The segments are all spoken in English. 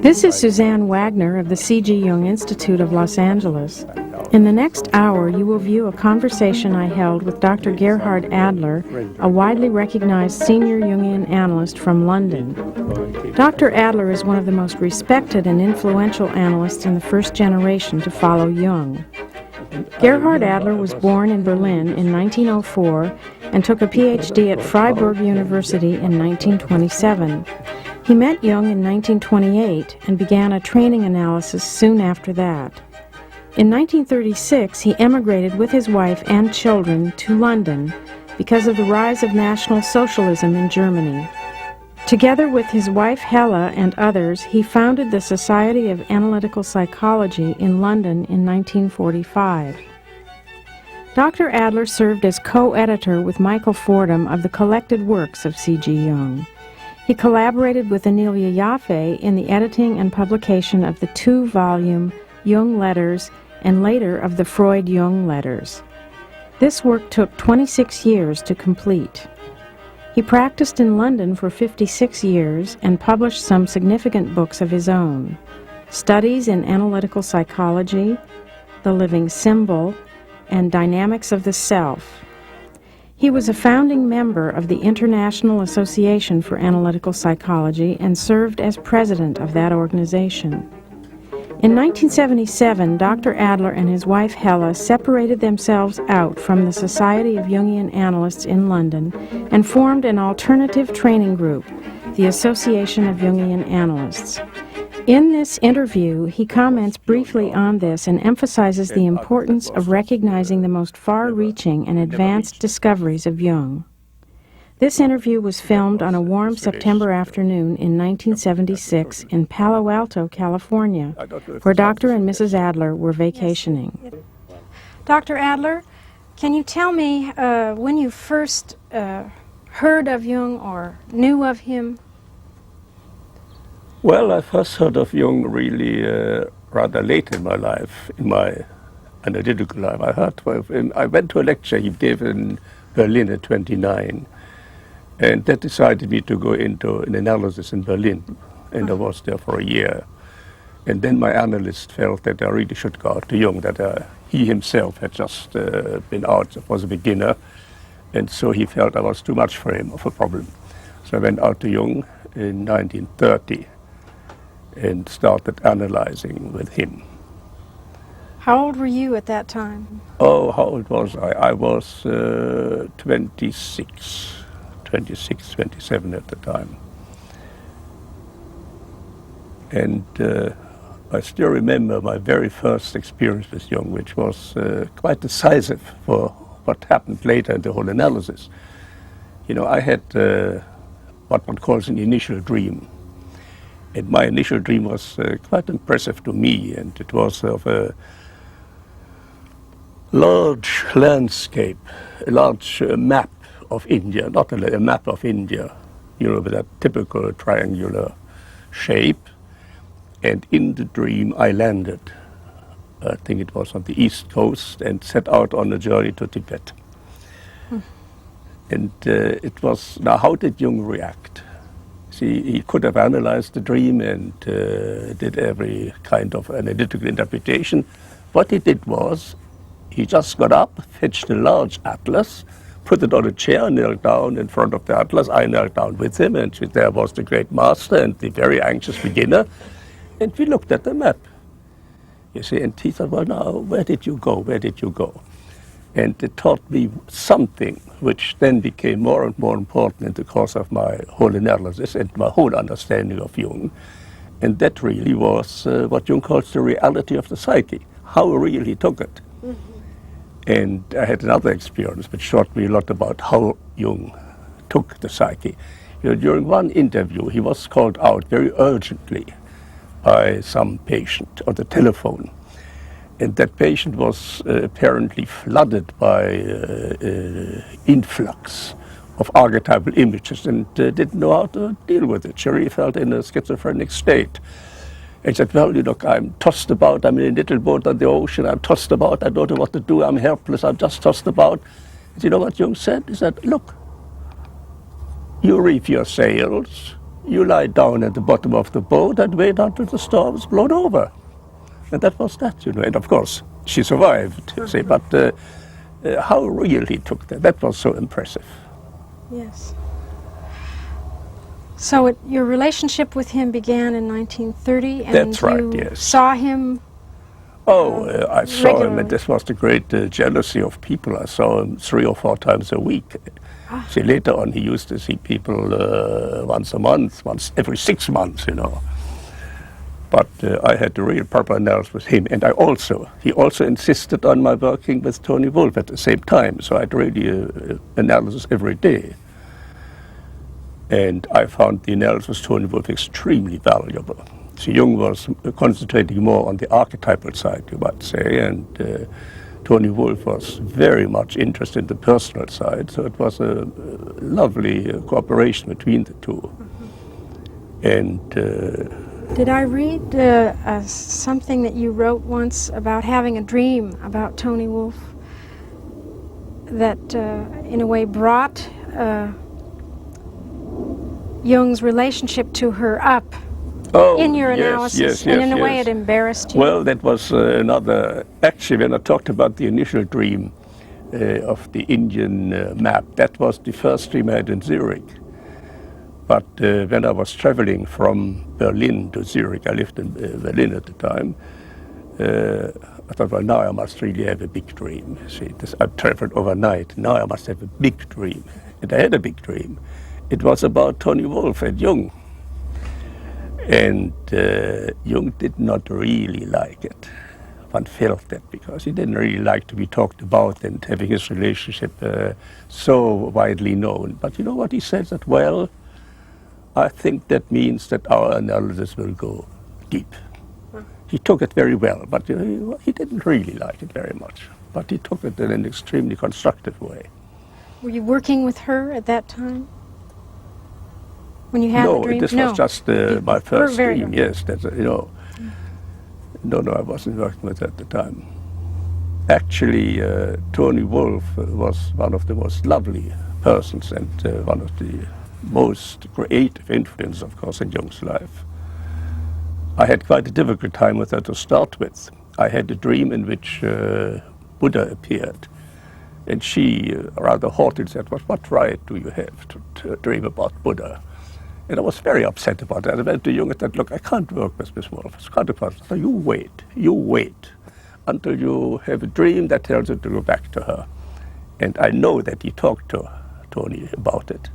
This is Suzanne Wagner of the C.G. Jung Institute of Los Angeles. In the next hour, you will view a conversation I held with Dr. Gerhard Adler, a widely recognized senior Jungian analyst from London. Dr. Adler is one of the most respected and influential analysts in the first generation to follow Jung. Gerhard Adler was born in Berlin in 1904 and took a Ph.D. at Freiburg University in 1927. He met Jung in 1928 and began a training analysis soon after that. In 1936, he emigrated with his wife and children to London because of the rise of National Socialism in Germany. Together with his wife Hella and others, he founded the Society of Analytical Psychology in London in 1945. Dr. Adler served as co-editor with Michael Fordham of the Collected Works of C.G. Jung. He collaborated with Aniela Jaffe in the editing and publication of the 2-volume Jung Letters and later of the Freud-Jung Letters. This work took 26 years to complete. He practiced in London for 56 years and published some significant books of his own: Studies in Analytical Psychology, The Living Symbol, and Dynamics of the Self. He was a founding member of the International Association for Analytical Psychology and served as president of that organization. In 1977, Dr. Adler and his wife Hella separated themselves out from the Society of Jungian Analysts in London and formed an alternative training group, the Association of Jungian Analysts. In this interview, he comments briefly on this and emphasizes the importance of recognizing the most far-reaching and advanced discoveries of Jung. This interview was filmed on a warm September afternoon in 1976 in Palo Alto, California, where Dr. and Mrs. Adler were vacationing. Dr. Adler, can you tell me when you first heard of Jung or knew of him? Well, I first heard of Jung really rather late in my life, in my analytical life. I heard of him. I went to a lecture he gave in Berlin at 29, and that decided me to go into an analysis in Berlin, and I was there for a year. And then my analyst felt that I really should go out to Jung, that he himself had just been out, was a beginner, and so he felt I was too much for him, of a problem. So I went out to Jung in 1930. And started analyzing with him. How old were you at that time? Oh, how old was I? I was 26, 27 at the time. And I still remember my very first experience with Jung, which was quite decisive for what happened later in the whole analysis. You know, I had what one calls an initial dream. And my initial dream was quite impressive to me, and it was of a large landscape, a large map of India, not a map of India, you know, with that typical triangular shape. And in the dream I landed, I think it was on the East Coast, and set out on a journey to Tibet. And it was, now how did Jung react? See, he could have analyzed the dream and did every kind of analytical interpretation. What he did was, he just got up, fetched a large atlas, put it on a chair, knelt down in front of the atlas. I knelt down with him, and there was the great master and the very anxious beginner, and we looked at the map. You see, and he thought, well, now, where did you go? Where did you go? And it taught me something which then became more and more important in the course of my whole analysis and my whole understanding of Jung. And that really was what Jung calls the reality of the psyche, how real he took it. And I had another experience which taught me a lot about how Jung took the psyche. You know, during one interview, he was called out very urgently by some patient on the telephone. And that patient was apparently flooded by influx of archetypal images and didn't know how to deal with it. She really felt in a schizophrenic state. And said, well, you know, I'm tossed about, I'm in a little boat on the ocean, I'm tossed about, I don't know what to do, I'm helpless, I'm just tossed about. And you know what Jung said? He said, look, you reef your sails, you lie down at the bottom of the boat and wait until the storm is blown over. And that was that, you know. And of course, she survived, you see, but how real he took that was so impressive. Yes. So your relationship with him began in 1930, and That's right, you yes. saw him. I saw him, regularly. and this was the great jealousy of people. I saw him 3 or 4 times a week. See, later on, he used to see people once a month, once every 6 months, you know. But I had a real proper analysis with him, and he also insisted on my working with Toni Wolff at the same time. So I had really analysis every day. And I found the analysis with Toni Wolff extremely valuable. So Jung was concentrating more on the archetypal side, you might say, and Toni Wolff was very much interested in the personal side. So it was a lovely cooperation between the two. And Did I read something that you wrote once about having a dream about Toni Wolff that, in a way, brought Jung's relationship to her up in your analysis, and in a way it embarrassed you? Well, that was another. Actually, when I talked about the initial dream of the Indian map, that was the first dream I had in Zurich. But when I was traveling from Berlin to Zurich, I lived in Berlin at the time, I thought, well, now I must really have a big dream. See, I traveled overnight. Now I must have a big dream. And I had a big dream. It was about Toni Wolff and Jung. And Jung did not really like it. One felt that because he didn't really like to be talked about and having his relationship so widely known. But you know what he said? That, well, I think that means that our analysis will go deep. He took it very well, but you know, he didn't really like it very much. But he took it in an extremely constructive way. Were you working with her at that time? When you had the dream? This was just my first dream, yes. That's, you know, no, I wasn't working with her at the time. Actually, Toni Wolff was one of the most lovely persons and one of the most creative influence, of course, in Jung's life. I had quite a difficult time with her to start with. I had a dream in which Buddha appeared, and she rather haughtily said, well, what right do you have to dream about Buddha? And I was very upset about that. I went to Jung and said, look, I can't work with Miss Wolff. It's kind of possible. So you wait until you have a dream that tells you to go back to her. And I know that he talked to Toni about it.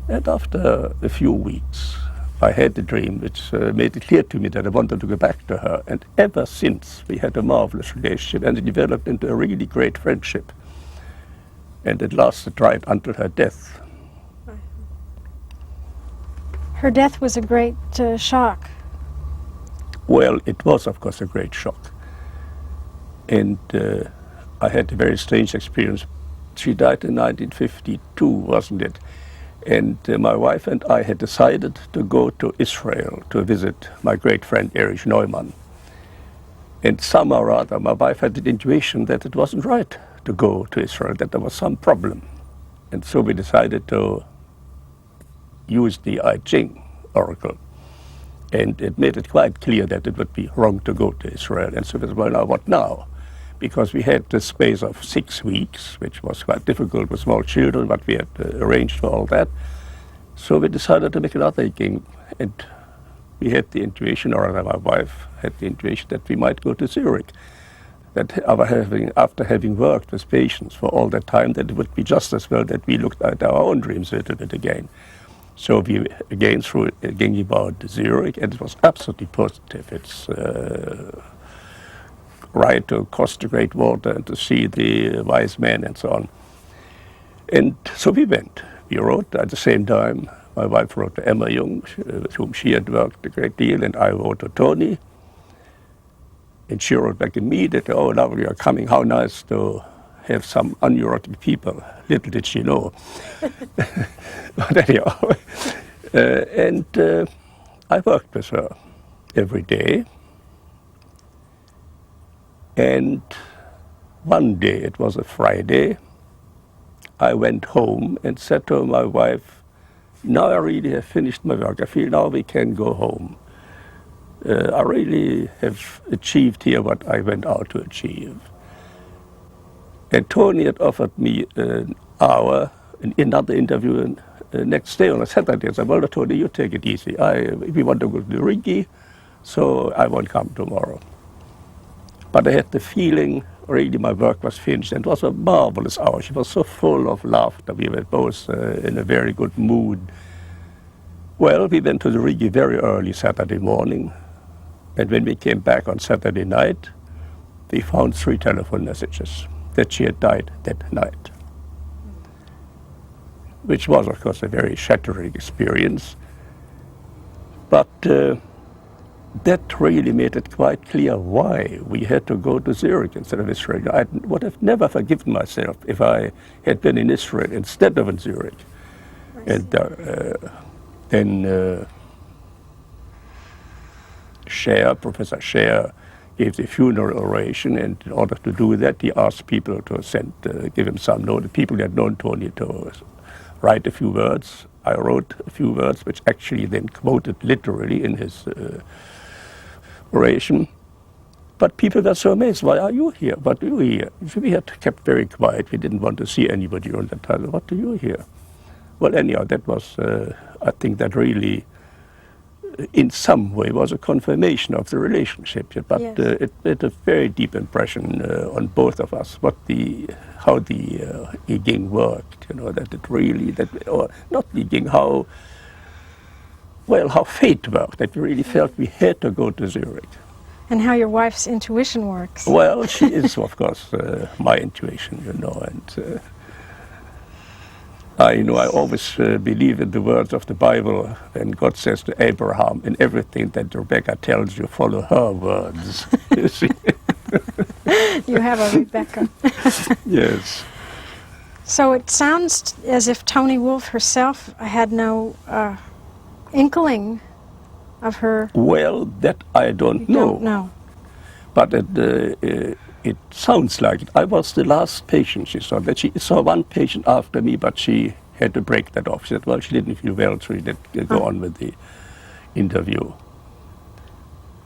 And after a few weeks, I had a dream which made it clear to me that I wanted to go back to her. And ever since, we had a marvelous relationship, and it developed into a really great friendship. And it lasted right until her death. Her death was a great shock. Well, it was, of course, a great shock. And I had a very strange experience. She died in 1952, wasn't it? And my wife and I had decided to go to Israel to visit my great friend Erich Neumann. And somehow or other, my wife had the intuition that it wasn't right to go to Israel, that there was some problem. And so we decided to use the I Ching oracle. And it made it quite clear that it would be wrong to go to Israel. And so we said, well, now what now? Because we had the space of 6 weeks, which was quite difficult with small children, but we had arranged for all that. So we decided to make another game. And we had the intuition, or rather my wife had the intuition, that we might go to Zurich. That after having worked with patients for all that time, that it would be just as well that we looked at our own dreams a little bit again. So we again threw a game about Zurich, and it was absolutely positive. It's right to cross the Great Water and to see the wise men and so on. And so we went. We wrote at the same time. My wife wrote to Emma Jung, with whom she had worked a great deal, and I wrote to Toni. And she wrote back immediately, oh, now you are coming, how nice to have some unneurotic people. Little did she know. But anyhow, I worked with her every day. And one day, it was a Friday, I went home and said to my wife, now I really have finished my work. I feel now we can go home. I really have achieved here what I went out to achieve. And Toni had offered me an hour, another interview next day on a Saturday. I said, well, Toni, you take it easy. We want to go to the Rigi, so I won't come tomorrow. But I had the feeling, really, my work was finished, and it was a marvelous hour. She was so full of laughter. We were both in a very good mood. Well, we went to the Rigi very early Saturday morning, and when we came back on Saturday night, we found 3 telephone messages that she had died that night, which was, of course, a very shattering experience. But that really made it quite clear why we had to go to Zurich instead of Israel. I would have never forgiven myself if I had been in Israel instead of in Zurich. And then Professor Scher, gave the funeral oration, and in order to do that, he asked people to give him some note. The people who had known Toni to write a few words. I wrote a few words, which actually then quoted literally in his oration. But people were so amazed. Why are you here? What do you here? We had kept very quiet. We didn't want to see anybody during that time. What do you here? Well, anyhow, that was, I think that really, in some way, was a confirmation of the relationship. But yes. It made a very deep impression on both of us. How the I Ching worked. That it really or not I Ching, how fate worked. That we really felt we had to go to Zurich. And how your wife's intuition works. Well, she is, of course, my intuition, and I always believe in the words of the Bible, and God says to Abraham, in everything that Rebecca tells you, follow her words. You see? You have a Rebecca. Yes. So it sounds as if Toni Wolff herself had no inkling of her. Well, that I don't know. Don't know. But it sounds like it. I was the last patient she saw. That she saw one patient after me, but she had to break that off. She said, well, she didn't feel well, so she didn't go on with the interview.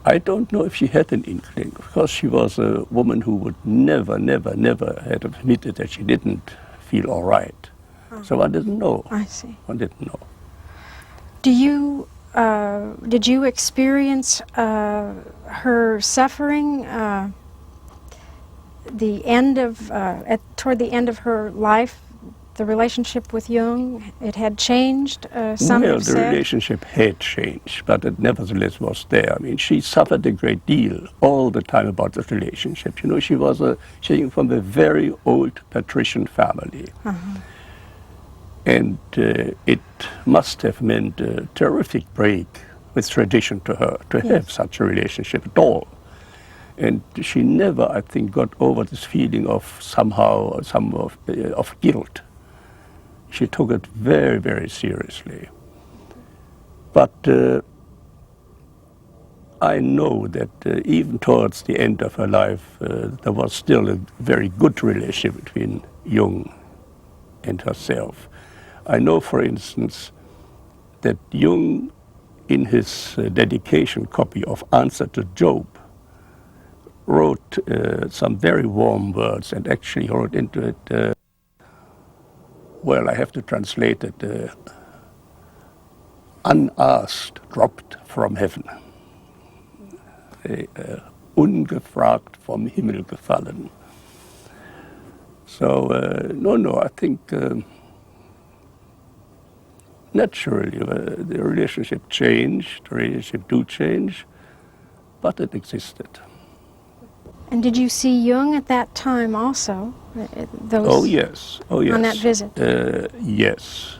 I don't know if she had an inkling, because she was a woman who would never had admitted that she didn't feel all right. So I didn't know. I see. I didn't know. Did you experience her suffering toward the end of her life? The relationship with Jung, it had changed. Some have said. The relationship had changed, but it nevertheless was there. I mean, she suffered a great deal all the time about this relationship. She came from a very old patrician family. Uh-huh. And it must have meant a terrific break with tradition to her to have such a relationship at all. And she never, I think, got over this feeling of of guilt. She took it very, very seriously. But I know that even towards the end of her life, there was still a very good relationship between Jung and herself. I know, for instance, that Jung, in his dedication copy of Answer to Job, wrote some very warm words, and actually wrote into it, I have to translate it, unasked dropped from heaven, ungefragt vom Himmel gefallen. So, I think naturally the relationship changed, the relationship do change, but it existed. And did you see Jung at that time also? Oh yes. On that visit? Yes,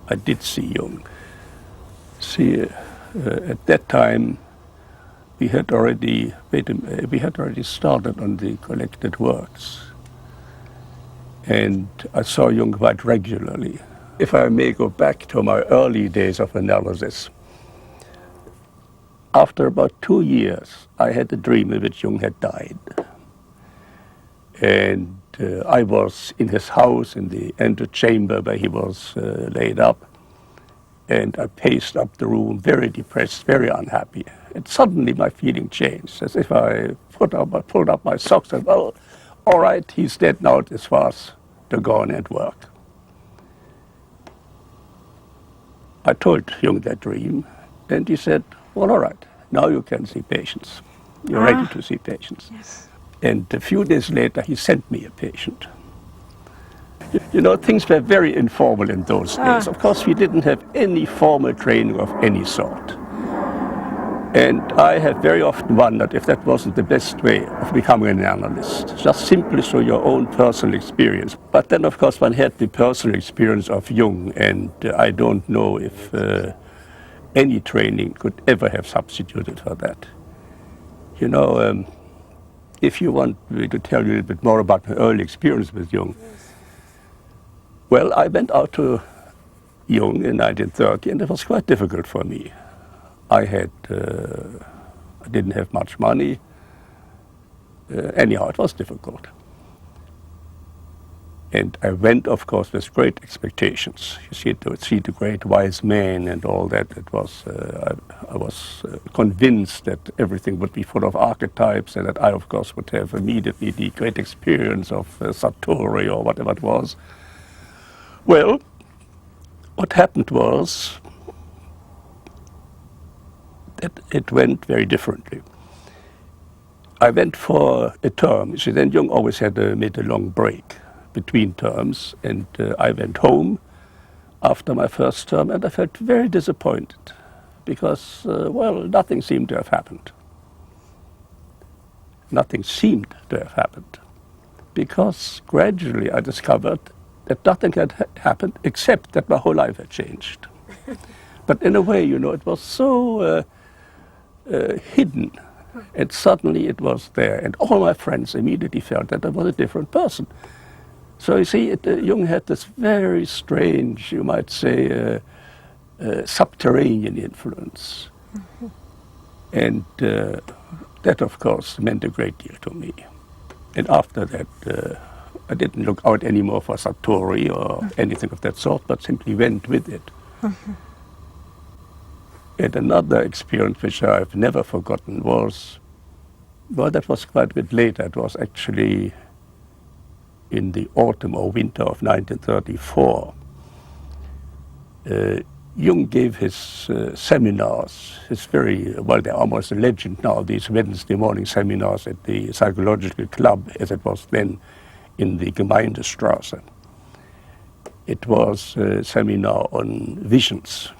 I did see Jung. See, at that time we had already started on the Collected Works, and I saw Jung quite regularly. If I may go back to my early days of analysis, after about 2 years, I had a dream in which Jung had died. And I was in his house in the antechamber where he was laid up. And I paced up the room, very depressed, very unhappy. And suddenly my feeling changed, as if I pulled up my socks and, well, all right, he's dead now, it's for us to go on and work. I told Jung that dream, and he said, well, all right, now you can see patients. You're ready to see patients. Yes. And a few days later, he sent me a patient. You know, things were very informal in those days. Of course, we didn't have any formal training of any sort. And I have very often wondered if that wasn't the best way of becoming an analyst, just simply through your own personal experience. But then, of course, one had the personal experience of Jung, and I don't know if any training could ever have substituted for that. You know, if you want me to tell you a little bit more about my early experience with Jung, well, I went out to Jung in 1930, and it was quite difficult for me. I didn't have much money. Anyhow, it was difficult. And I went, of course, with great expectations. You see, to see the great wise man and all that. It was, I was convinced that everything would be full of archetypes, and that I, of course, would have immediately the great experience of Satori or whatever it was. Well, what happened was that it went very differently. I went for a term. You see, then Jung always made a long break between terms, and I went home after my first term, and I felt very disappointed because, well, nothing seemed to have happened. Nothing seemed to have happened because gradually I discovered that nothing had happened except that my whole life had changed. But in a way, you know, it was so hidden, and suddenly it was there, and all my friends immediately felt that I was a different person. So you see, Jung had this very strange, you might say, subterranean influence. Mm-hmm. And that, of course, meant a great deal to me. And after that, I didn't look out anymore for Satori or anything of that sort, but simply went with it. Mm-hmm. And another experience which I've never forgotten was, well, that was quite a bit later. It was actually in the autumn or winter of 1934. Jung gave his seminars, his very, well, they're almost a legend now, these Wednesday morning seminars at the Psychological Club, as it was then, in the Gemeindestrasse. It was a seminar on visions.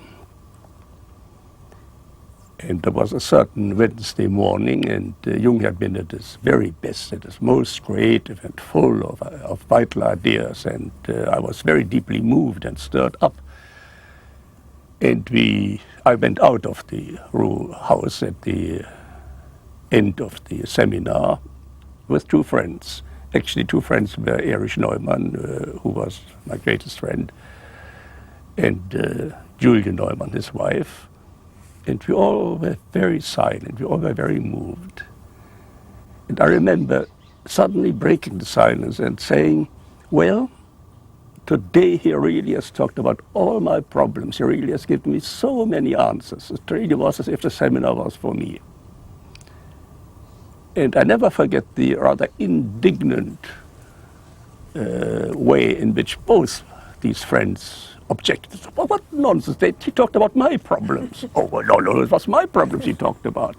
And there was a certain Wednesday morning, and Jung had been at his very best, at his most creative and full of vital ideas, and I was very deeply moved and stirred up. And I went out of the house at the end of the seminar with two friends. Actually, two friends were Erich Neumann, who was my greatest friend, and Julian Neumann, his wife. And we all were very silent, we all were very moved. And I remember suddenly breaking the silence and saying, well, today he really has talked about all my problems. He really has given me so many answers. It really was as if the seminar was for me. And I never forget the rather indignant way in which both these friends objected. Well, what nonsense, he talked about my problems. Oh, well, no, it was my problems he talked about.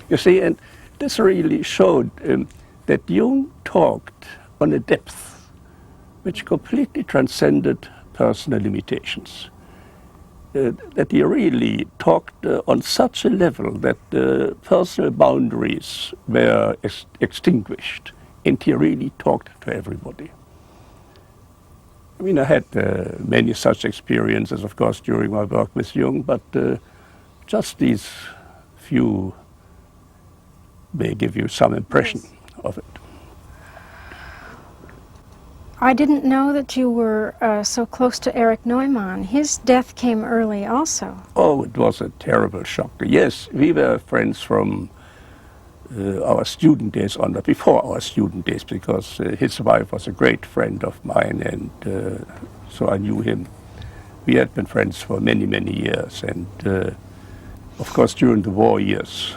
You see, and this really showed that Jung talked on a depth which completely transcended personal limitations. That he really talked on such a level that personal boundaries were extinguished, and he really talked to everybody. I mean, I had many such experiences, of course, during my work with Jung, but just these few may give you some impression of it. I didn't know that you were so close to Erich Neumann. His death came early also. Oh, it was a terrible shock. Yes, we were friends from our student days on, but before our student days, because his wife was a great friend of mine, and so I knew him We had been friends for many, many years, and of course during the war years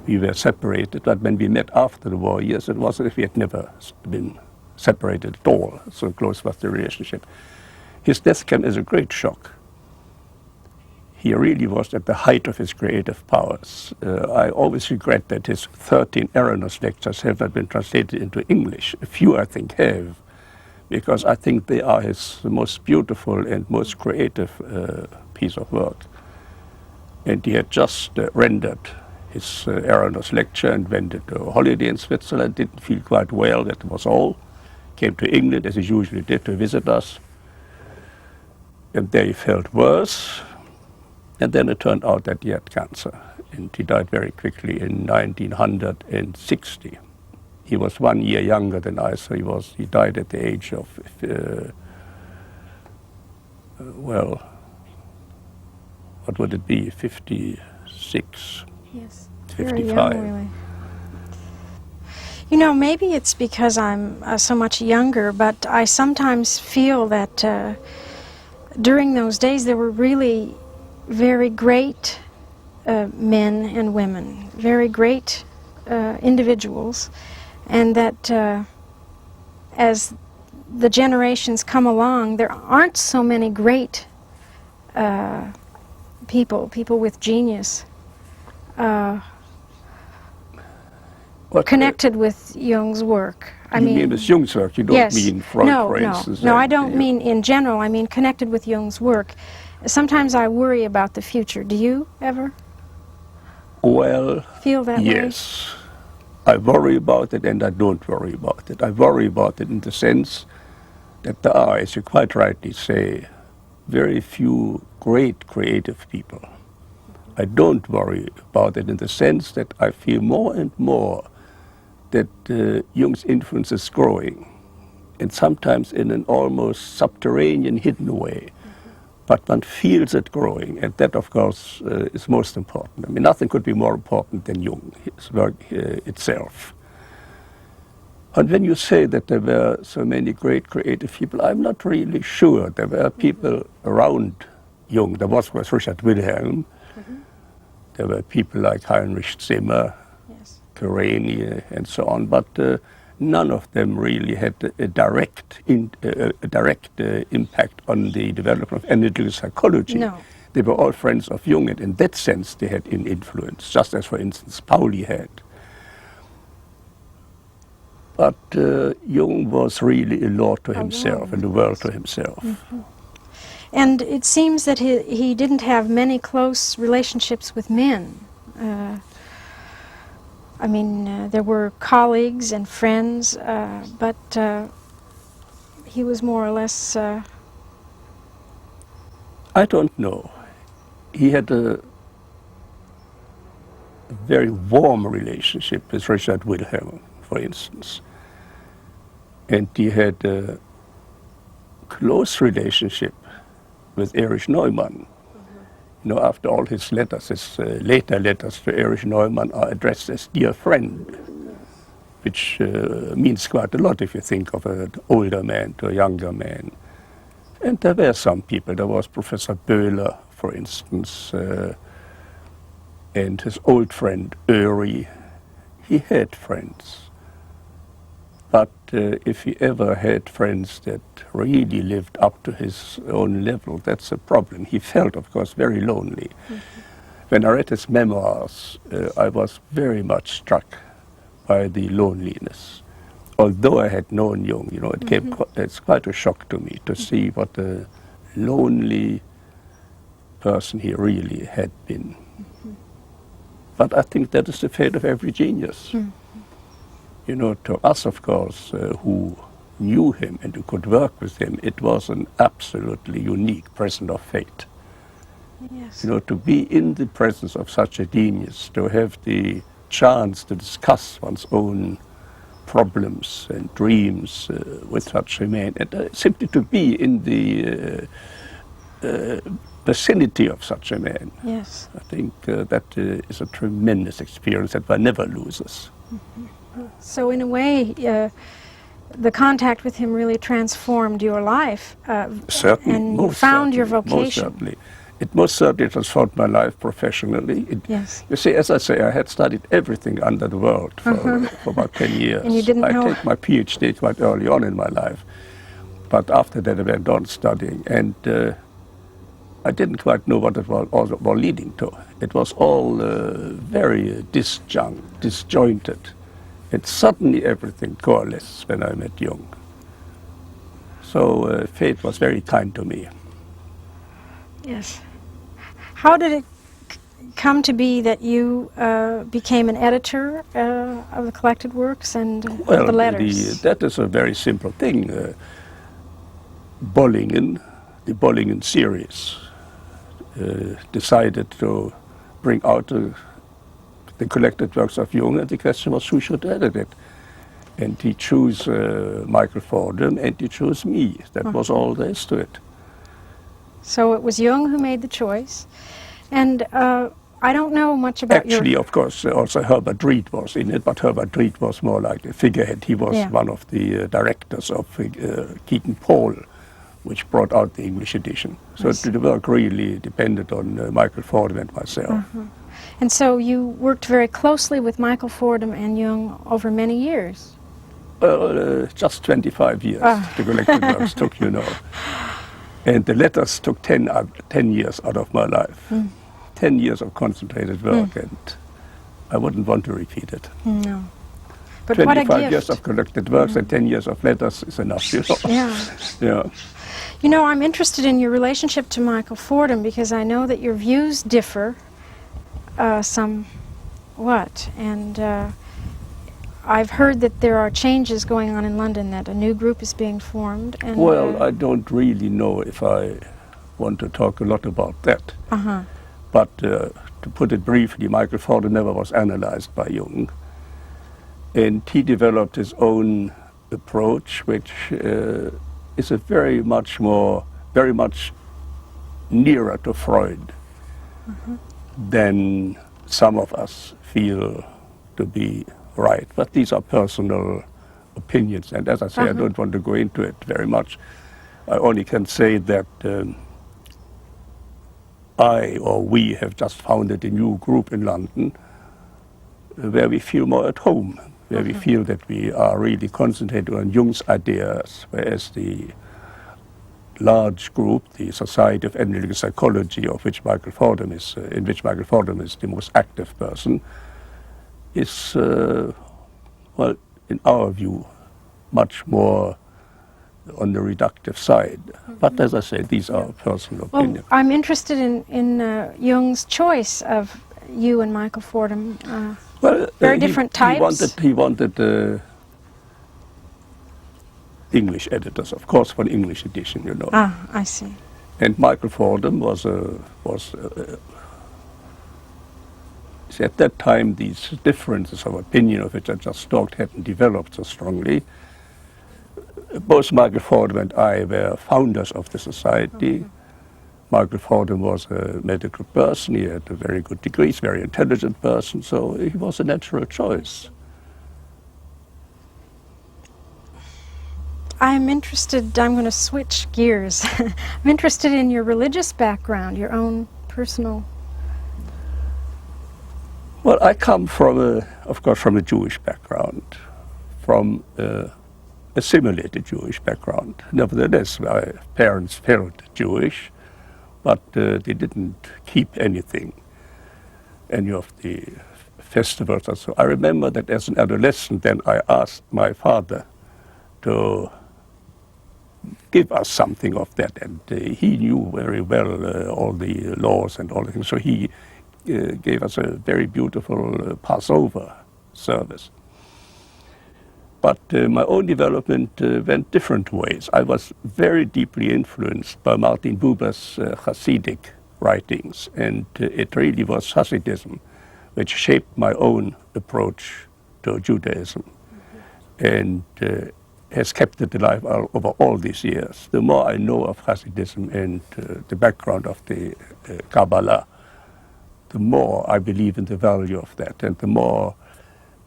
we were separated, but when we met after the war years, it was as if we had never been separated at all, so close was the relationship. His death came as a great shock. He really was at the height of his creative powers. I always regret that his 13 erroneous lectures have not been translated into English. A few, I think, have, because I think they are his most beautiful and most creative piece of work. And he had just rendered his erroneous lecture and went to a holiday in Switzerland, didn't feel quite well, that was all. Came to England, as he usually did, to visit us. And there he felt worse. And then it turned out that he had cancer, and he died very quickly in 1960. He was 1 year younger than I, so he died at the age of, well, what would it be, 56, yes, 55. very young, really. You know, maybe it's because I'm so much younger, but I sometimes feel that during those days there were really very great men and women, very great individuals, and that as the generations come along, there aren't so many great people with genius connected with Jung's work. You mean with Jung's work, you don't yes, mean Freud, for instance? No, I don't mean in general, I mean connected with Jung's work. Sometimes I worry about the future. Do you ever feel that way? Yes. I worry about it and I don't worry about it. I worry about it in the sense that there are, as you quite rightly say, very few great creative people. I don't worry about it in the sense that I feel more and more that Jung's influence is growing, and sometimes in an almost subterranean, hidden way. But one feels it growing, and that, of course, is most important. I mean, nothing could be more important than Jung, his work itself. And when you say that there were so many great creative people, I'm not really sure. There were people around Jung. There was Richard Wilhelm. There were people like Heinrich Zimmer, Yes. Kareni, and so on. But none of them really had a direct impact on the development of analytical psychology. No. They were all friends of Jung, and in that sense they had an influence, just as, for instance, Pauli had. But Jung was really a law to himself, and the world to himself. And it seems that he didn't have many close relationships with men. I mean, there were colleagues and friends, but he was more or less... I don't know. He had a very warm relationship with Richard Wilhelm, for instance. And he had a close relationship with Erich Neumann. You know, after all his letters, his later letters to Erich Neumann are addressed as dear friend, which means quite a lot if you think of an older man to a younger man. And there were some people. There was Professor Böhler, for instance, and his old friend Uri. He had friends. But if he ever had friends that really lived up to his own level, that's a problem. He felt, of course, very lonely. When I read his memoirs, I was very much struck by the loneliness. Although I had known Jung, you know, it's quite a shock to me to see what a lonely person he really had been. But I think that is the fate of every genius. You know, to us, of course, who knew him and who could work with him, it was an absolutely unique present of fate. Yes. You know, to be in the presence of such a genius, to have the chance to discuss one's own problems and dreams with such a man, and simply to be in the vicinity of such a man. Yes. I think that is a tremendous experience that one never loses. So in a way, the contact with him really transformed your life. Certainly, and you most found your certainly, vocation. Most certainly. It most certainly transformed my life professionally. Yes. You see, as I say, I had studied everything under the world for about 10 years. And you didn't know. I take my Ph.D. quite early on in my life. But after that I went on studying, and I didn't quite know what it was leading to. It was all very disjointed. And suddenly everything coalesced when I met Jung. So fate was very kind to me. Yes. How did it come to be that you became an editor of the Collected Works and of the letters? That is a very simple thing. The Bollingen series decided to bring out the Collected Works of Jung, and the question was who should edit it. And he chose Michael Fordham, and he chose me. That was all there is to it. So it was Jung who made the choice. And I don't know much about Actually, of course, also Herbert Reed was in it, but Herbert Reed was more like a figurehead. He was one of the directors of Keaton Paul, which brought out the English edition. So the work really depended on Michael Fordham and myself. And so you worked very closely with Michael Fordham and Jung over many years? Just 25 years the Collected Works took, you know. And the letters took 10 years out of my life. 10 years of concentrated work, and I wouldn't want to repeat it. No. But what a gift. 25 years of Collected Works and 10 years of letters is enough, you know. Yeah. You know, I'm interested in your relationship to Michael Fordham because I know that your views differ somewhat. And I've heard that there are changes going on in London, that a new group is being formed. And, well, I don't really know if I want to talk a lot about that. But to put it briefly, Michael Fordham never was analyzed by Jung. And he developed his own approach, which is a very much nearer to Freud than some of us feel to be right. But these are personal opinions, and as I say, I don't want to go into it very much. I only can say that we have just founded a new group in London where we feel more at home, where we feel that we are really concentrated on Jung's ideas, whereas the large group, the Society of Analytical Psychology, in which Michael Fordham is the most active person, is, well, in our view, much more on the reductive side. But as I say, these are personal opinions. Well, I'm interested in Jung's choice of you and Michael Fordham. Very different types. He wanted English editors, of course, for an English edition, you know. I see. And Michael Fordham was see, at that time, these differences of opinion of which I just talked hadn't developed so strongly. Both Michael Fordham and I were founders of the society. Michael Fordham was a medical person. He had a very good degree, he's a very intelligent person, so he was a natural choice. I'm interested, I'm going to switch gears. I'm interested in your religious background, your own personal. Well, I come from of course, from a Jewish background, from assimilated Jewish background. Nevertheless, my parents felt Jewish, but they didn't keep any of the festivals. And so I remember that as an adolescent, then I asked my father to give us something of that, and he knew very well all the laws and all the things, so he gave us a very beautiful Passover service. But my own development went different ways. I was very deeply influenced by Martin Buber's Hasidic writings, and it really was Hasidism which shaped my own approach to Judaism, and has kept it alive over all these years. The more I know of Hasidism and the background of the Kabbalah, the more I believe in the value of that, and the more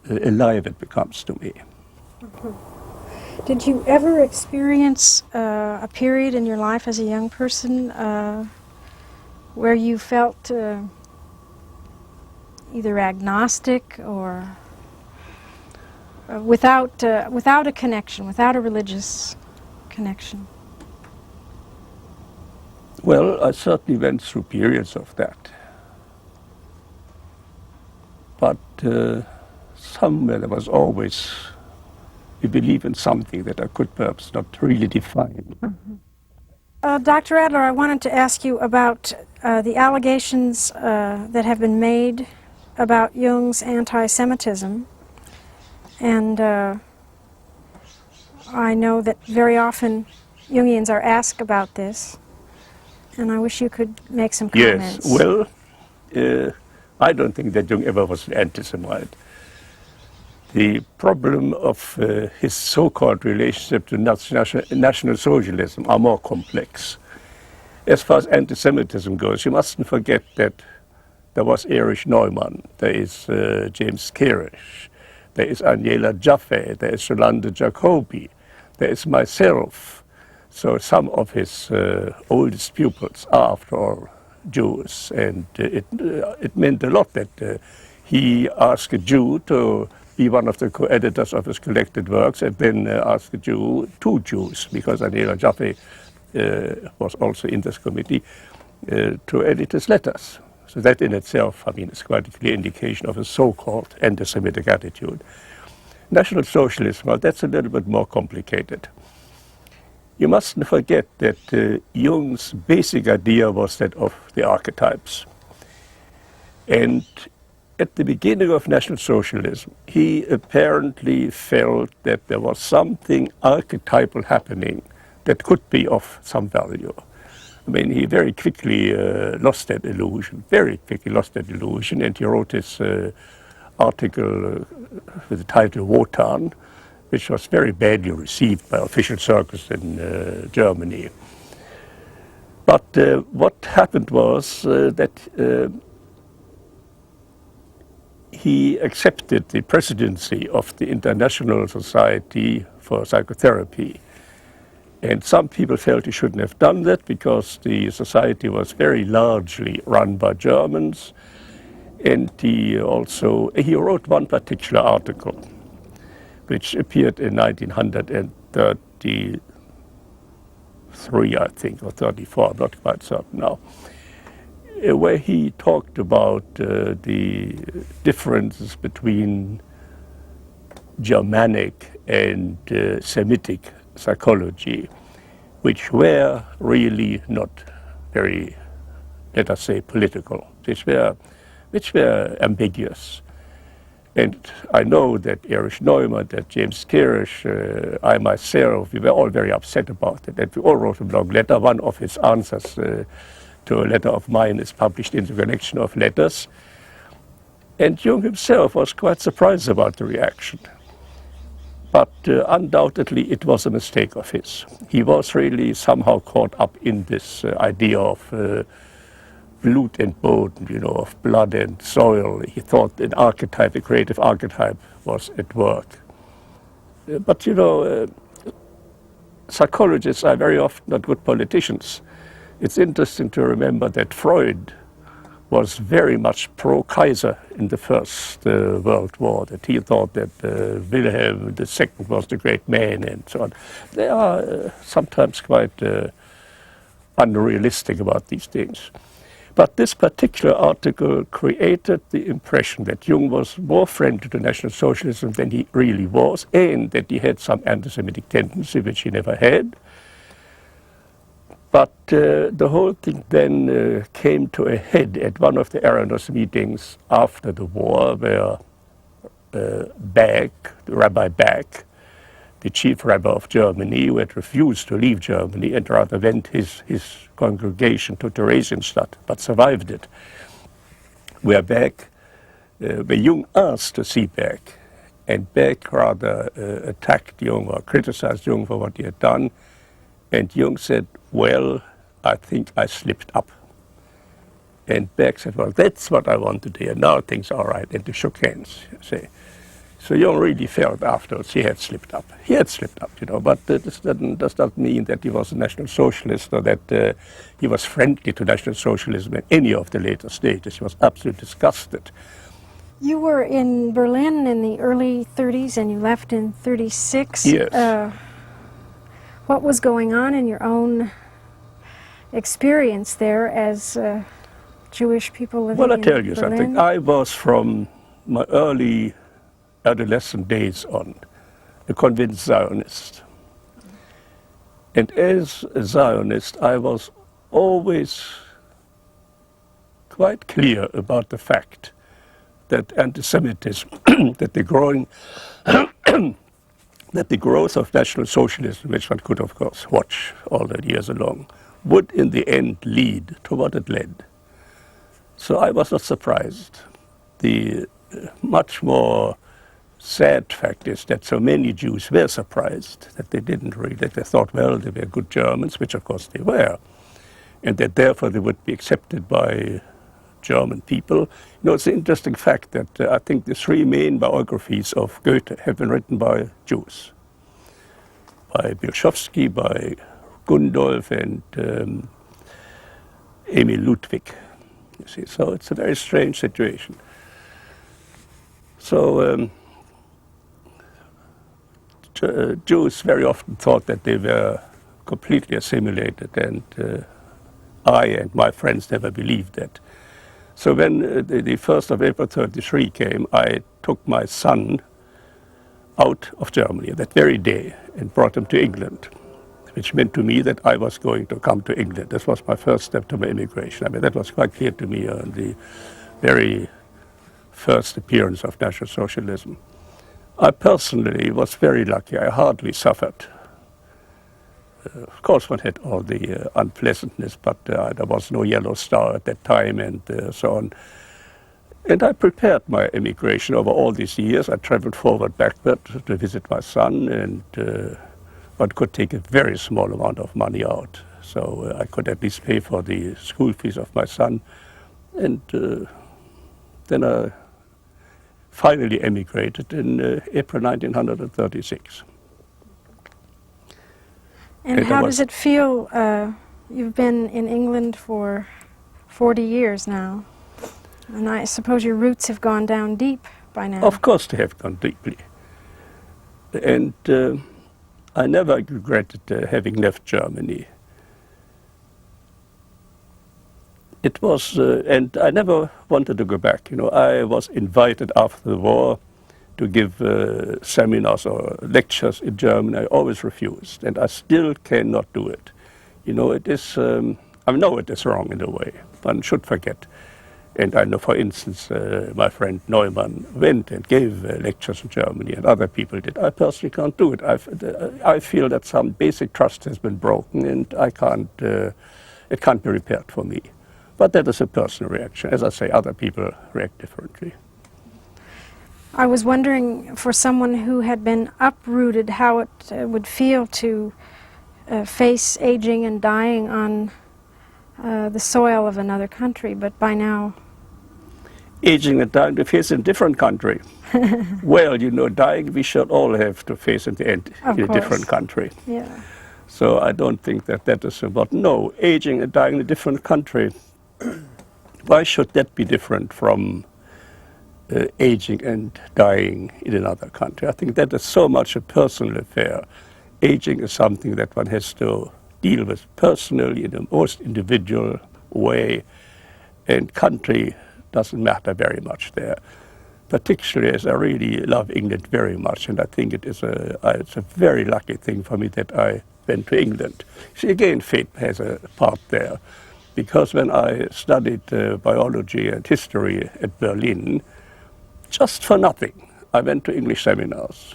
alive it becomes to me. Did you ever experience a period in your life as a young person where you felt either agnostic or without a connection, without a religious connection? Well, I certainly went through periods of that. But somewhere there was always a belief in something that I could perhaps not really define. Dr. Adler, I wanted to ask you about the allegations that have been made about Jung's anti-Semitism. And I know that very often Jungians are asked about this, and I wish you could make some comments. Yes, well, I don't think that Jung ever was an anti-Semite. The problem of his so-called relationship to National Socialism are more complex. As far as anti-Semitism goes, you mustn't forget that there was Erich Neumann, there is James Kirish, there is Aniela Jaffe, there is Yolande Jacobi, there is myself. So some of his oldest pupils are, after all, Jews, and it meant a lot that he asked a Jew to be one of the co-editors of his collected works, and then asked a Jew, two Jews, because Aniela Jaffe was also in this committee, to edit his letters. So that in itself, I mean, is quite a clear indication of a so-called anti-Semitic attitude. National Socialism, well, that's a little bit more complicated. You mustn't forget that Jung's basic idea was that of the archetypes. And at the beginning of National Socialism, he apparently felt that there was something archetypal happening that could be of some value. I mean, he very quickly lost that illusion, and he wrote his article with the title Wotan, which was very badly received by official circles in Germany. But what happened was that he accepted the presidency of the International Society for Psychotherapy. And some people felt he shouldn't have done that because the society was very largely run by Germans. And he wrote one particular article, which appeared in 1933, I think, or 34, I'm not quite certain now, where he talked about the differences between Germanic and Semitic psychology, which were really not very, let us say, political, which were ambiguous. And I know that Erich Neumann, that James Kirish, I myself, we were all very upset about it, and we all wrote a long letter. One of his answers to a letter of mine is published in the collection of letters. And Jung himself was quite surprised about the reaction. But undoubtedly it was a mistake of his. He was really somehow caught up in this idea of Blut and Boden, you know, of blood and soil. He thought an archetype, a creative archetype, was at work. But you know, psychologists are very often not good politicians. It's interesting to remember that Freud was very much pro-Kaiser in the First World War, that he thought that Wilhelm II was the great man and so on. They are sometimes quite unrealistic about these things. But this particular article created the impression that Jung was more friendly to National Socialism than he really was, and that he had some anti-Semitic tendency, which he never had. But the whole thing then came to a head at one of the Eranos meetings after the war, where Rabbi Bach, the chief rabbi of Germany, who had refused to leave Germany and rather went his congregation to Theresienstadt, but survived it, where Jung asked to see Bach, and Bach rather attacked Jung or criticized Jung for what he had done. And Jung said, well, I think I slipped up. And Bach said, well, that's what I want to hear. Now things are all right. And they shook hands, you see. So Jung really felt afterwards he had slipped up. He had slipped up, but this does not mean that he was a National Socialist or that he was friendly to National Socialism at any of the later stages. He was absolutely disgusted. You were in Berlin in the early 30s and you left in 36. Yes. What was going on in your own experience there as Jewish people living in Berlin? Well, I'll tell you something. I was from my early adolescent days on a convinced Zionist. And as a Zionist, I was always quite clear about the fact that anti-Semitism, that the growth of National Socialism, which one could of course watch all the years along, would in the end lead to what it led. So I was not surprised. The much more sad fact is that so many Jews were surprised that they didn't read, that they thought, well, they were good Germans, which of course they were, and that therefore they would be accepted by German people. It's an interesting fact that I think the three main biographies of Goethe have been written by Jews, by Bischofsky, by Gundolf, and Emil Ludwig. You see, so it's a very strange situation. So Jews very often thought that they were completely assimilated, and I and my friends never believed that. So when the 1st of April 1933 came, I took my son out of Germany that very day and brought him to England, which meant to me that I was going to come to England. This was my first step to my immigration. I mean, that was quite clear to me on the very first appearance of National Socialism. I personally was very lucky. I hardly suffered. Of course, one had all the unpleasantness, but there was no yellow star at that time and so on. And I prepared my immigration over all these years. I traveled forward, backward to visit my son, and one could take a very small amount of money out. So I could at least pay for the school fees of my son. And then I finally emigrated in April 1936. And how does it feel? You've been in England for 40 years now, and I suppose your roots have gone down deep by now. Of course they have gone deeply. And I never regretted having left Germany. It was, and I never wanted to go back. I was invited after the war to give seminars or lectures in German. I always refused, and I still cannot do it. It is, I know it is wrong in a way. One should forget. And I know, for instance, my friend Neumann went and gave lectures in Germany, and other people did. I personally can't do it. I feel that some basic trust has been broken, and I can't, it can't be repaired for me. But that is a personal reaction. As I say, other people react differently. I was wondering, for someone who had been uprooted, how it would feel to face aging and dying on the soil of another country, but by now... Aging and dying to face in a different country. Well, dying we should all have to face in the end in a different country. Yeah. So I don't think that that is about, no, aging and dying in a different country. Why should that be different from aging and dying in another country? I think that is so much a personal affair. Aging is something that one has to deal with personally in the most individual way, and country doesn't matter very much there. Particularly as I really love England very much, and I think it's a very lucky thing for me that I went to England. See, again, fate has a part there, because when I studied biology and history at Berlin, just for nothing, I went to English seminars.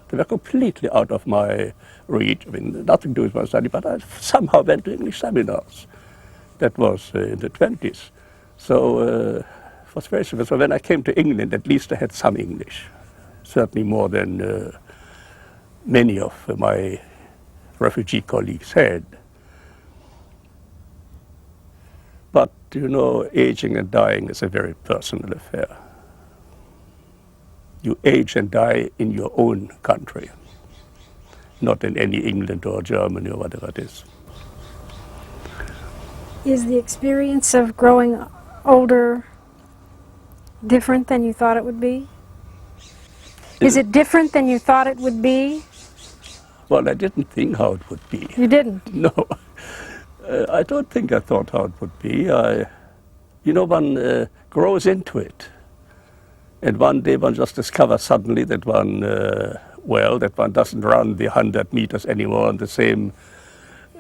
They were completely out of my reach. I mean, nothing to do with my study, but I somehow went to English seminars. That was in the 20s. So it was very simple. So when I came to England, at least I had some English, certainly more than many of my refugee colleagues had. But, aging and dying is a very personal affair. you age and die in your own country, not in any England or Germany or whatever it is. Is the experience of growing older different than you thought it would be? Is it different than you thought it would be? Well, I didn't think how it would be. You didn't? No, I don't think I thought how it would be. One grows into it. And one day one just discovers suddenly that that one doesn't run the 100 meters anymore in the same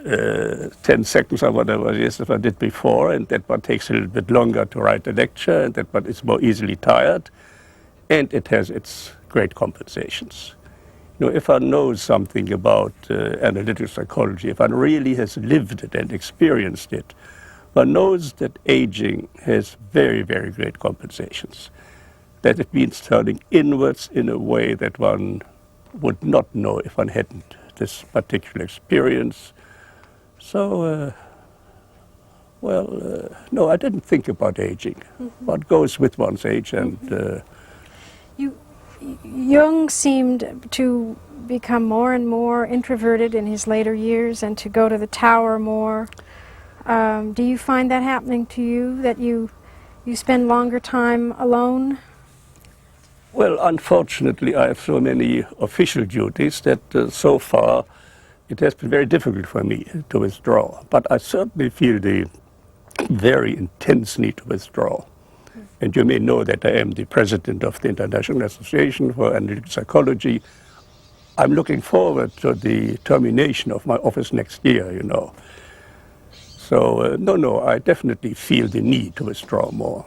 10 seconds or whatever it is that one did before, and that one takes a little bit longer to write a lecture, and that one is more easily tired, and it has its great compensations. If one knows something about analytical psychology, if one really has lived it and experienced it, one knows that aging has very, very great compensations. That it means turning inwards in a way that one would not know if one hadn't this particular experience. So, no, I didn't think about aging. Mm-hmm. What goes with one's age, and Jung seemed to become more and more introverted in his later years and to go to the tower more. Do you find that happening to you, that you spend longer time alone? Well, unfortunately, I have so many official duties that so far it has been very difficult for me to withdraw. But I certainly feel the very intense need to withdraw. And you may know that I am the president of the International Association for Analytical Psychology. I'm looking forward to the termination of my office next year, So, no, I definitely feel the need to withdraw more.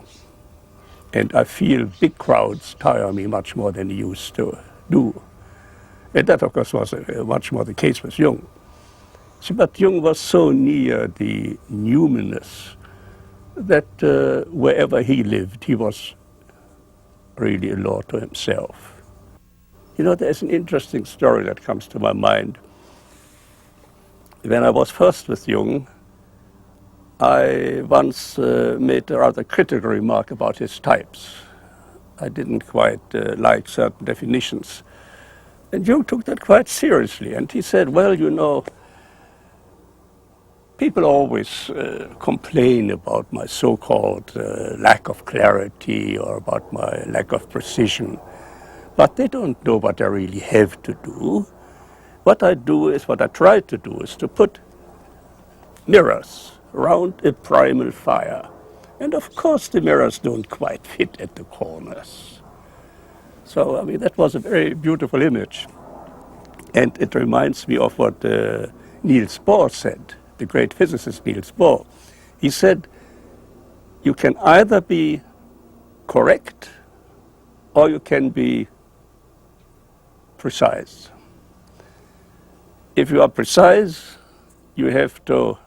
And I feel big crowds tire me much more than they used to do. And that, of course, was much more the case with Jung. See, but Jung was so near the numinous that wherever he lived, he was really a law to himself. There's an interesting story that comes to my mind. When I was first with Jung, I once made a rather critical remark about his types. I didn't quite like certain definitions. And Jung took that quite seriously, and he said, well, people always complain about my so-called lack of clarity or about my lack of precision, but they don't know what I really have to do. What I try to do is to put mirrors around a primal fire. And of course the mirrors don't quite fit at the corners. So, that was a very beautiful image. And it reminds me of what Niels Bohr said, the great physicist Niels Bohr. He said, you can either be correct or you can be precise. If you are precise, you have to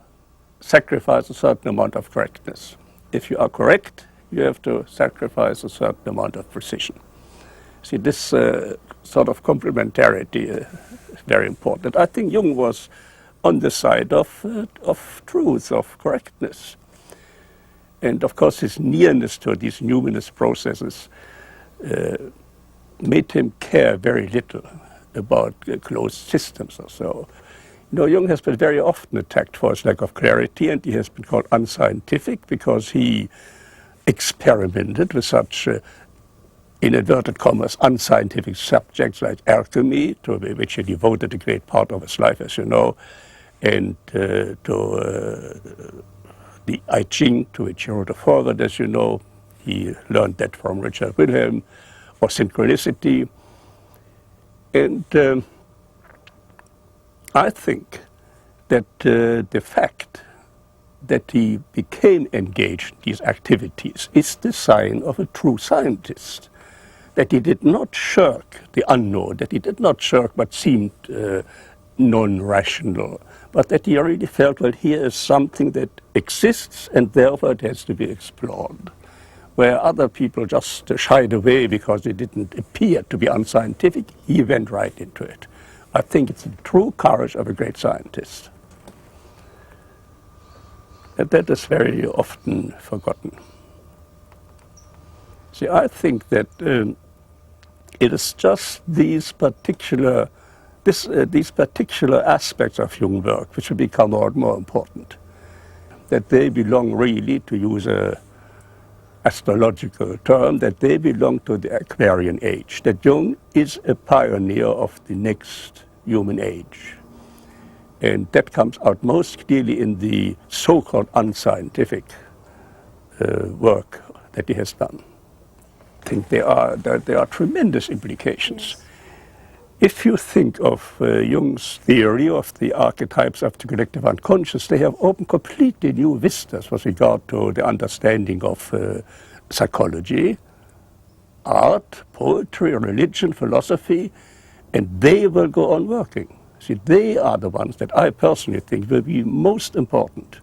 sacrifice a certain amount of correctness. If you are correct, you have to sacrifice a certain amount of precision. See, this sort of complementarity is very important. I think Jung was on the side of truth, of correctness. And of course his nearness to these numinous processes made him care very little about closed systems or so. Jung has been very often attacked for his lack of clarity, and he has been called unscientific because he experimented with such, in inverted commas, unscientific subjects like alchemy, to which he devoted a great part of his life, as you know, and to the I Ching, to which he wrote a foreword, as you know. He learned that from Richard Wilhelm, or synchronicity. And I think that the fact that he became engaged in these activities is the sign of a true scientist. That he did not shirk the unknown, that he did not shirk what seemed non-rational, but that he really felt, well, here is something that exists and therefore it has to be explored. Where other people just shied away because they didn't appear to be unscientific, he went right into it. I think it's the true courage of a great scientist. And that is very often forgotten. See, I think that it is just these particular aspects of Jung work which will become more and more important, that they belong really, to use a astrological term, that they belong to the Aquarian age, that Jung is a pioneer of the next human age. And that comes out most clearly in the so-called unscientific work that he has done. I think there are tremendous implications. Yes. If you think of Jung's theory of the archetypes of the collective unconscious, they have opened completely new vistas with regard to the understanding of psychology, art, poetry, religion, philosophy, and they will go on working. See, they are the ones that I personally think will be most important.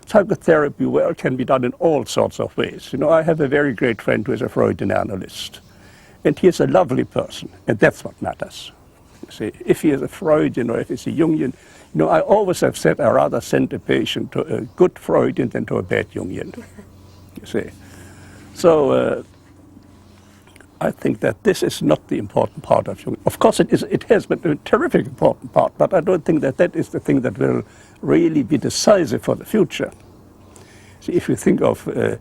Psychotherapy, well, can be done in all sorts of ways. You know, I have a very great friend who is a Freudian analyst. And he is a lovely person, and that's what matters. You see, if he is a Freudian or if he's a Jungian, you know, I always have said I rather send a patient to a good Freudian than to a bad Jungian. You see, so I think that this is not the important part of Jung. Of course, it has been a terrific important part, but I don't think that that is the thing that will really be decisive for the future. See, if you think of the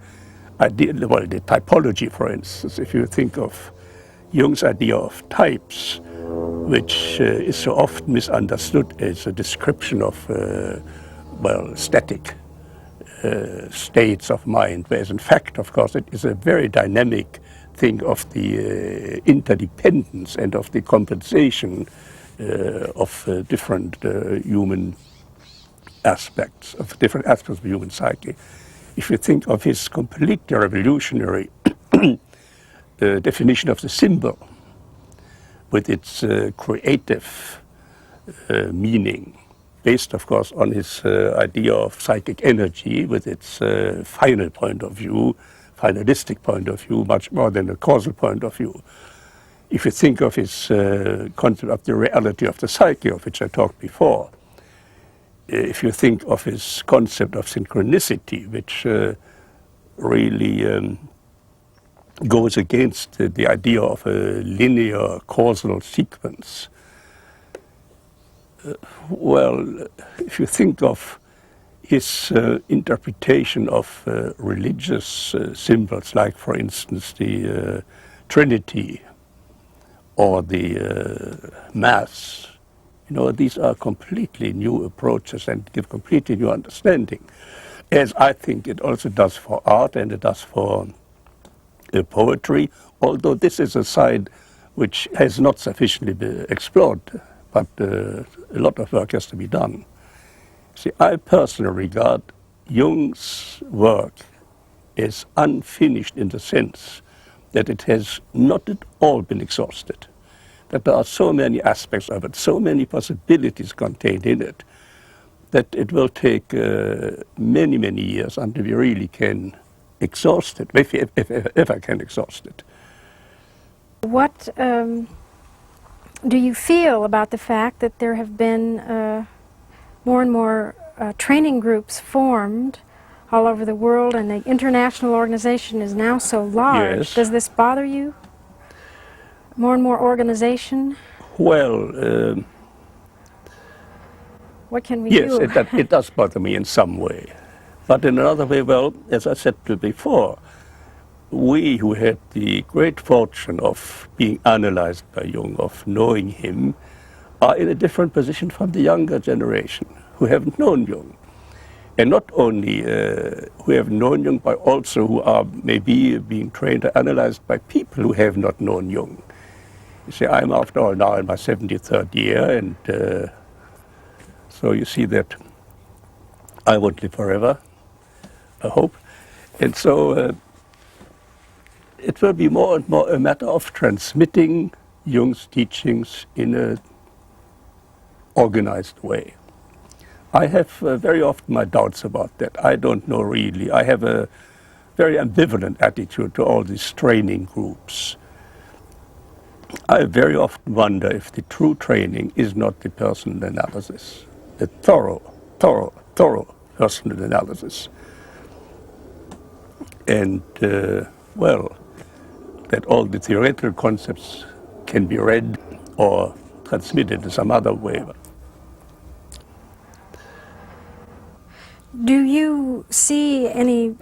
typology, for instance, if you think of Jung's idea of types, which is so often misunderstood as a description of, static states of mind, whereas in fact, of course, it is a very dynamic thing of the interdependence and of the compensation of different human aspects, of human psyche. If you think of his completely revolutionary definition of the symbol, with its creative meaning, based, of course, on his idea of psychic energy, with its final point of view, finalistic point of view, much more than a causal point of view. If you think of his concept of the reality of the psyche, of which I talked before, if you think of his concept of synchronicity, which really goes against the idea of a linear causal sequence. If you think of his interpretation of religious symbols, like, for instance, the Trinity or the Mass, you know, these are completely new approaches and give completely new understanding, as I think it also does for art and it does for poetry, although this is a side which has not sufficiently been explored, but a lot of work has to be done. See, I personally regard Jung's work as unfinished in the sense that it has not at all been exhausted, that there are so many aspects of it, so many possibilities contained in it, that it will take many, many years until we really can exhaust it, if I can exhaust it. What do you feel about the fact that there have been more and more training groups formed all over the world, and the international organization is now so large? Yes. Does this bother you? More and more organization? Well, what can we do? Yes, it does bother me in some way. But in another way, well, as I said before, we who had the great fortune of being analyzed by Jung, of knowing him, are in a different position from the younger generation who haven't known Jung. And not only who have known Jung, but also who are maybe being trained or analyzed by people who have not known Jung. You see, I'm after all now in my 73rd year, and so you see that I won't live forever, I hope. And so it will be more and more a matter of transmitting Jung's teachings in an organized way. I have very often my doubts about that. I don't know really. I have a very ambivalent attitude to all these training groups. I very often wonder if the true training is not the personal analysis, the thorough personal analysis. And, that all the theoretical concepts can be read or transmitted in some other way. Do you see anything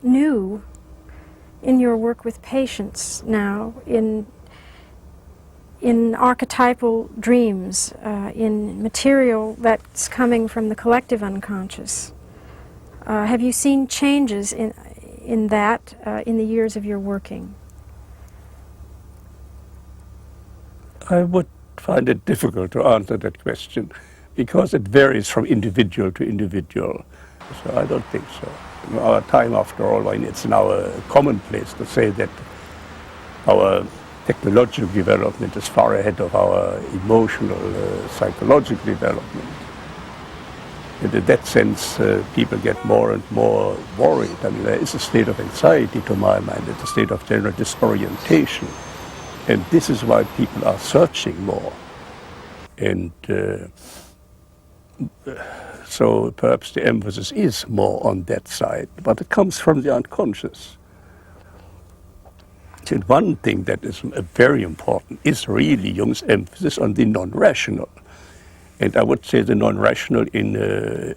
new in your work with patients now, in archetypal dreams, in material that's coming from the collective unconscious? Have you seen changes in that in the years of your working? I would find it difficult to answer that question because it varies from individual to individual. So I don't think so. In our time, after all, it's now a commonplace to say that our technological development is far ahead of our emotional, psychological development. And in that sense, people get more and more worried. I mean, there is a state of anxiety, to my mind. It's a state of general disorientation. And this is why people are searching more. And so perhaps the emphasis is more on that side, but it comes from the unconscious. And one thing that is very important is really Jung's emphasis on the non-rational. And I would say the non-rational in a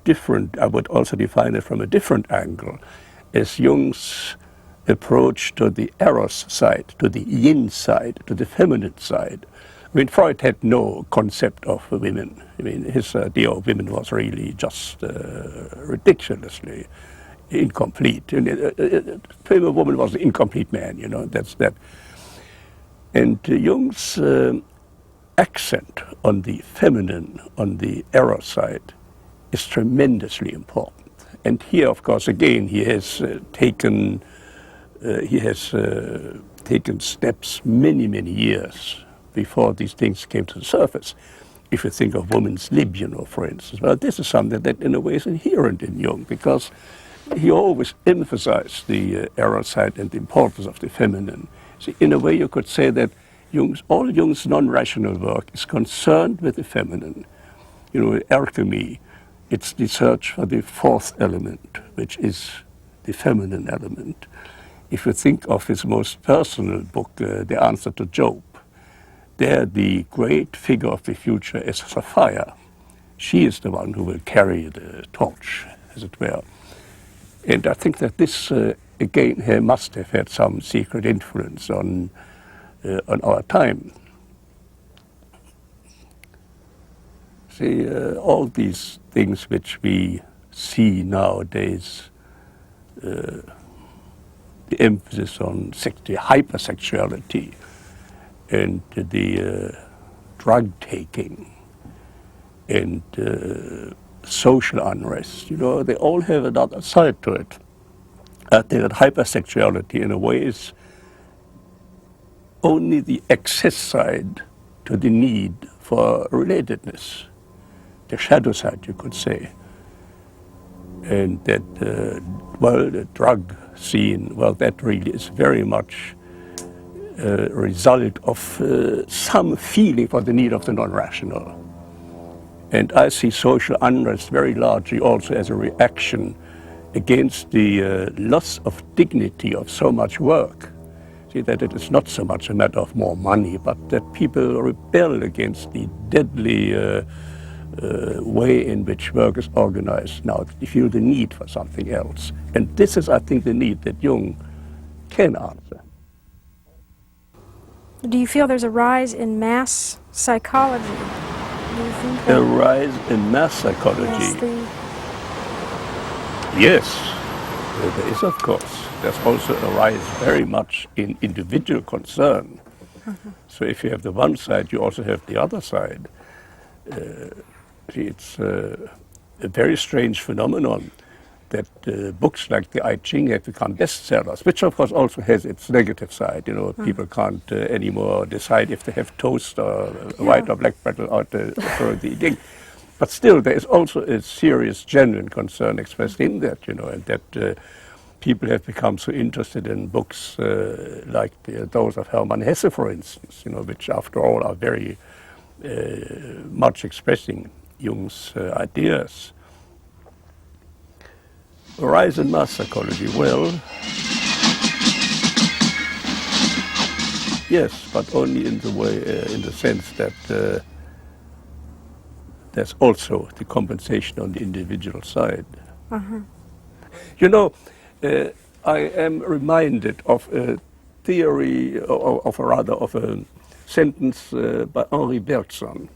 different, I would also define it from a different angle, as Jung's approach to the eros side, to the yin side, to the feminine side. I mean, Freud had no concept of women. I mean, his idea of women was really just ridiculously incomplete. And a woman was an incomplete man, you know, that's that. And Jung's accent on the feminine, on the eros side, is tremendously important. And here, of course, again, he has taken steps many, many years before these things came to the surface. If you think of woman's libido, for instance, well, this is something that in a way is inherent in Jung, because he always emphasized the eros side and the importance of the feminine. So in a way you could say that all Jung's non-rational work is concerned with the feminine. You know, alchemy, it's the search for the fourth element, which is the feminine element. If you think of his most personal book, The Answer to Job, there the great figure of the future is Sapphire. She is the one who will carry the torch, as it were. And I think that this, again, he must have had some secret influence on our time. See, all these things which we see nowadays, the emphasis on hypersexuality and the drug taking and social unrest, you know, they all have another side to it. I think that hypersexuality in a way is only the excess side to the need for relatedness, the shadow side, you could say. And that, well, the drug scene, well, that really is very much a result of some feeling for the need of the non-rational. And I see social unrest very largely also as a reaction against the loss of dignity of so much work. See, that it is not so much a matter of more money, but that people rebel against the deadly way in which work is organized now. They feel the need for something else. And this is, I think, the need that Jung can answer. Do you feel there's a rise in mass psychology? Do you think that A rise in mass psychology. Yes, there is, of course. There's also a rise very much in individual concern. So if you have the one side, you also have the other side. It's a very strange phenomenon that books like the I Ching have become bestsellers, which of course also has its negative side. You know, people can't anymore decide if they have toast or white or black bread out for the eating. But still, there is also a serious, genuine concern expressed in that, you know, and that people have become so interested in books like those of Hermann Hesse, for instance, you know, which after all are very much expressing Jung's ideas. A rise in mass psychology, well, Yes, but only in the way, in the sense that there's also the compensation on the individual side. You know, I am reminded of a theory, of a sentence by Henri Bergson,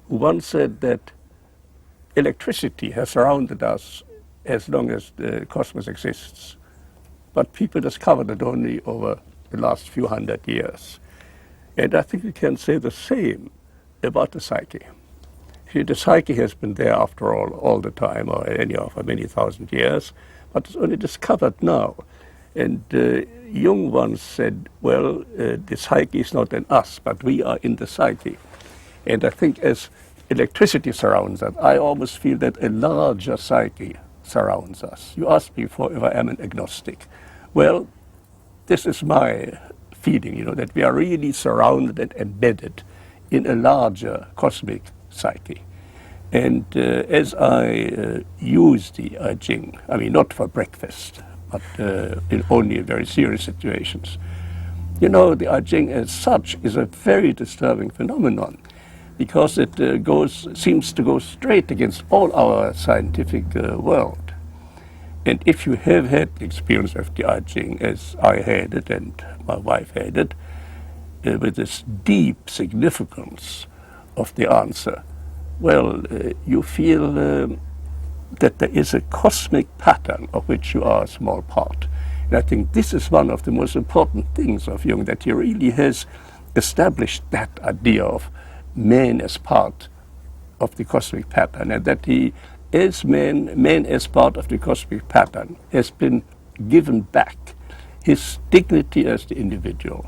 who once said that electricity has surrounded us as long as the cosmos exists, but people discovered it only over the last few hundred years. And I think we can say the same about the psyche. See, the psyche has been there, after all the time, or anyhow, for many thousand years, but it's only discovered now. And Jung once said, well, the psyche is not in us, but we are in the psyche. And I think as electricity surrounds us, I almost feel that a larger psyche surrounds us. You asked me before if I am an agnostic. Well, this is my feeling, you know, that we are really surrounded and embedded in a larger cosmic psyche. And as I use the I Ching, I mean, not for breakfast, but in only very serious situations, you know, the I Ching as such is a very disturbing phenomenon, because it seems to go straight against all our scientific world. And if you have had the experience of the I Ching, as I had it and my wife had it, with this deep significance of the answer, well, you feel that there is a cosmic pattern of which you are a small part. And I think this is one of the most important things of Jung, that he really has established that idea of man as part of the cosmic pattern, and that he, as man as part of the cosmic pattern, has been given back his dignity as the individual.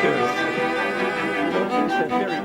Yes. You know, things are very